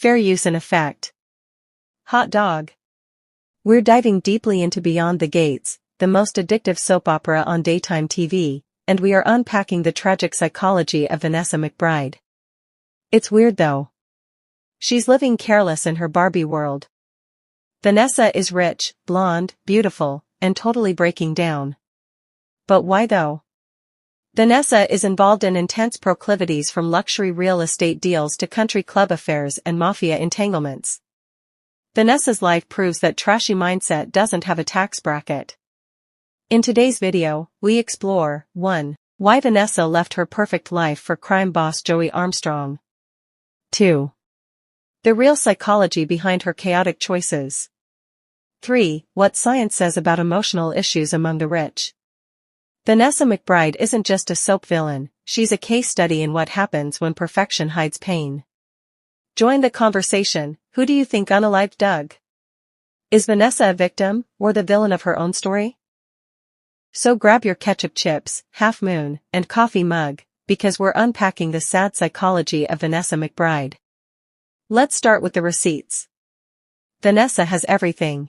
Fair use and effect. Hot dog. We're diving deeply into Beyond the Gates, the most addictive soap opera on daytime TV, and we are unpacking the tragic psychology of Vanessa McBride. It's weird though. She's living careless in her Barbie world. Vanessa is rich, blonde, beautiful, and totally breaking down. But why though? Vanessa is involved in intense proclivities, from luxury real estate deals to country club affairs and mafia entanglements. Vanessa's life proves that trashy mindset doesn't have a tax bracket. In today's video, we explore 1. Why Vanessa left her perfect life for crime boss Joey Armstrong. 2. The real psychology behind her chaotic choices. 3. What science says about emotional issues among the rich. Vanessa McBride isn't just a soap villain, she's a case study in what happens when perfection hides pain. Join the conversation. Who do you think unalived Doug? Is Vanessa a victim, or the villain of her own story? So grab your ketchup chips, half moon, and coffee mug, because we're unpacking the sad psychology of Vanessa McBride. Let's start with the receipts. Vanessa has everything.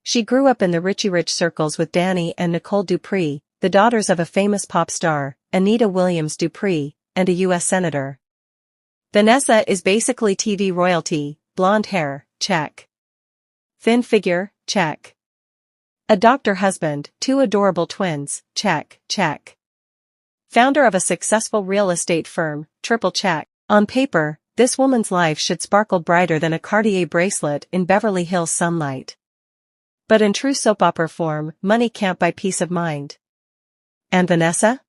She grew up in the Richie-rich circles with Danny and Nicole Dupree, the daughters of a famous pop star, Anita Williams Dupree, and a U.S. senator. Vanessa is basically TV royalty. Blonde hair, check. Thin figure, check. A doctor husband, 2 adorable twins, check, check. Founder of a successful real estate firm, triple check. On paper, this woman's life should sparkle brighter than a Cartier bracelet in Beverly Hills sunlight. But in true soap opera form, money can't buy peace of mind. And Vanessa?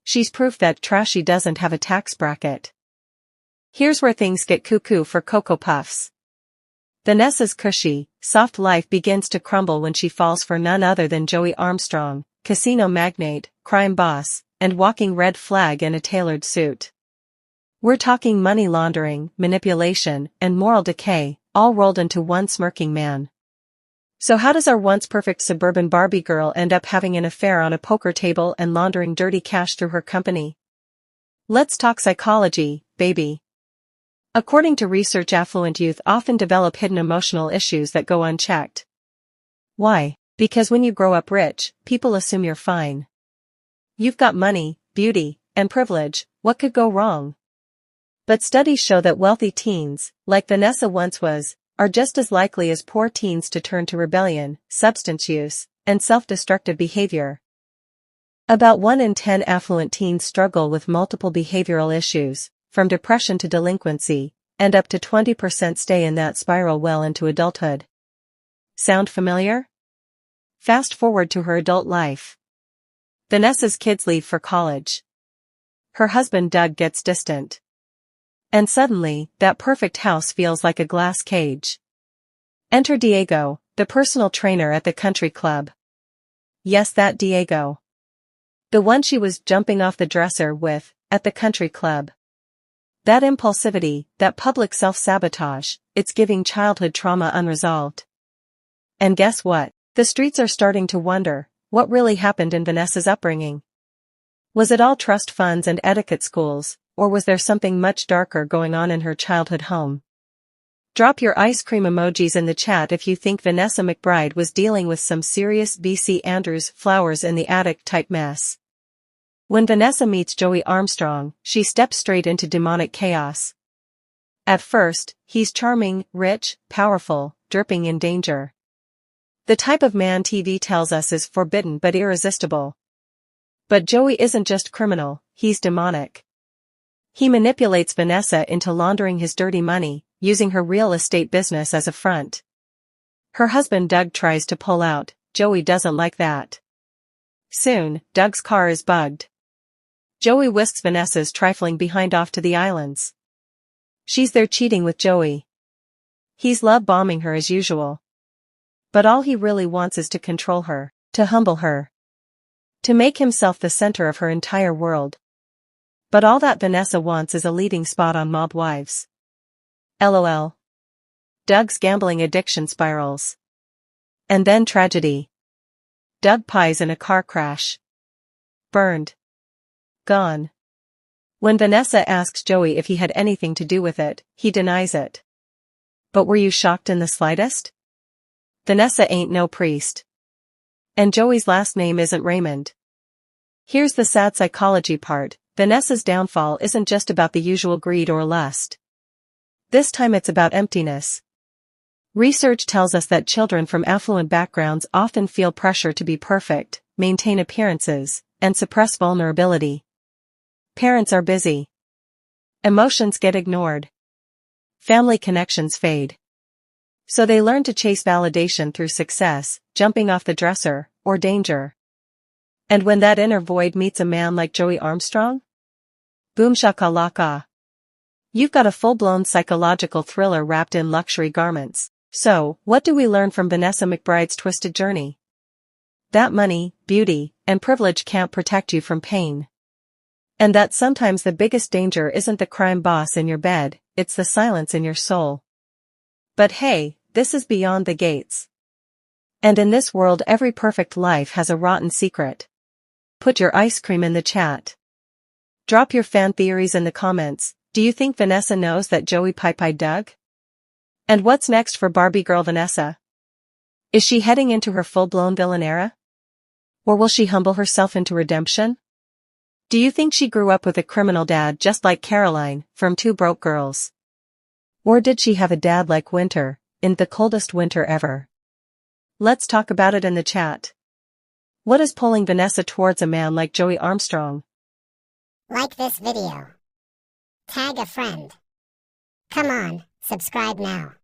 She's proof that trashy doesn't have a tax bracket. Here's where things get cuckoo for Cocoa Puffs. Vanessa's cushy, soft life begins to crumble when she falls for none other than Joey Armstrong, casino magnate, crime boss, and walking red flag in a tailored suit. We're talking money laundering, manipulation, and moral decay, all rolled into one smirking man. So how does our once perfect suburban Barbie girl end up having an affair on a poker table and laundering dirty cash through her company? Let's talk psychology, baby. According to research, affluent youth often develop hidden emotional issues that go unchecked. Why? Because when you grow up rich, people assume you're fine. You've got money, beauty, and privilege, what could go wrong? But studies show that wealthy teens, like Vanessa once was, are just as likely as poor teens to turn to rebellion, substance use, and self-destructive behavior. About 1 in 10 affluent teens struggle with multiple behavioral issues, from depression to delinquency, and up to 20% stay in that spiral well into adulthood. Sound familiar? Fast forward to her adult life. Vanessa's kids leave for college. Her husband Doug gets distant. And suddenly, that perfect house feels like a glass cage. Enter Diego, the personal trainer at the country club. Yes, that Diego. The one she was jumping off the dresser with, at the country club. That impulsivity, that public self-sabotage, it's giving childhood trauma unresolved. And guess what? The streets are starting to wonder, what really happened in Vanessa's upbringing? Was it all trust funds and etiquette schools, or was there something much darker going on in her childhood home? Drop your ice cream emojis in the chat if you think Vanessa McBride was dealing with some serious B.C. Andrews flowers in the attic type mess. When Vanessa meets Joey Armstrong, she steps straight into demonic chaos. At first, he's charming, rich, powerful, dripping in danger. The type of man TV tells us is forbidden but irresistible. But Joey isn't just criminal, he's demonic. He manipulates Vanessa into laundering his dirty money, using her real estate business as a front. Her husband Doug tries to pull out, Joey doesn't like that. Soon, Doug's car is bugged. Joey whisks Vanessa's trifling behind off to the islands. She's there cheating with Joey. He's love-bombing her as usual. But all he really wants is to control her, to humble her. To make himself the center of her entire world. But all that Vanessa wants is a leading spot on Mob Wives. LOL. Doug's gambling addiction spirals. And then tragedy. Doug pies in a car crash. Burned. Gone. When Vanessa asks Joey if he had anything to do with it, he denies it. But were you shocked in the slightest? Vanessa ain't no priest. And Joey's last name isn't Raymond. Here's the sad psychology part. Vanessa's downfall isn't just about the usual greed or lust. This time it's about emptiness. Research tells us that children from affluent backgrounds often feel pressure to be perfect, maintain appearances, and suppress vulnerability. Parents are busy. Emotions get ignored. Family connections fade. So they learn to chase validation through success, jumping off the dresser, or danger. And when that inner void meets a man like Joey Armstrong? Boom shakalaka. You've got a full-blown psychological thriller wrapped in luxury garments. So, what do we learn from Vanessa McBride's twisted journey? That money, beauty, and privilege can't protect you from pain. And that sometimes the biggest danger isn't the crime boss in your bed, it's the silence in your soul. But hey, this is beyond the gates. And in this world every perfect life has a rotten secret. Put your ice cream in the chat. Drop your fan theories in the comments. Do you think Vanessa knows that Joey pie-pied Doug? And what's next for Barbie girl Vanessa? Is she heading into her full-blown villain era? Or will she humble herself into redemption? Do you think she grew up with a criminal dad just like Caroline, from Two Broke Girls? Or did she have a dad like Winter, in the coldest winter ever? Let's talk about it in the chat. What is pulling Vanessa towards a man like Joey Armstrong? Like this video. Tag a friend. Come on, subscribe now.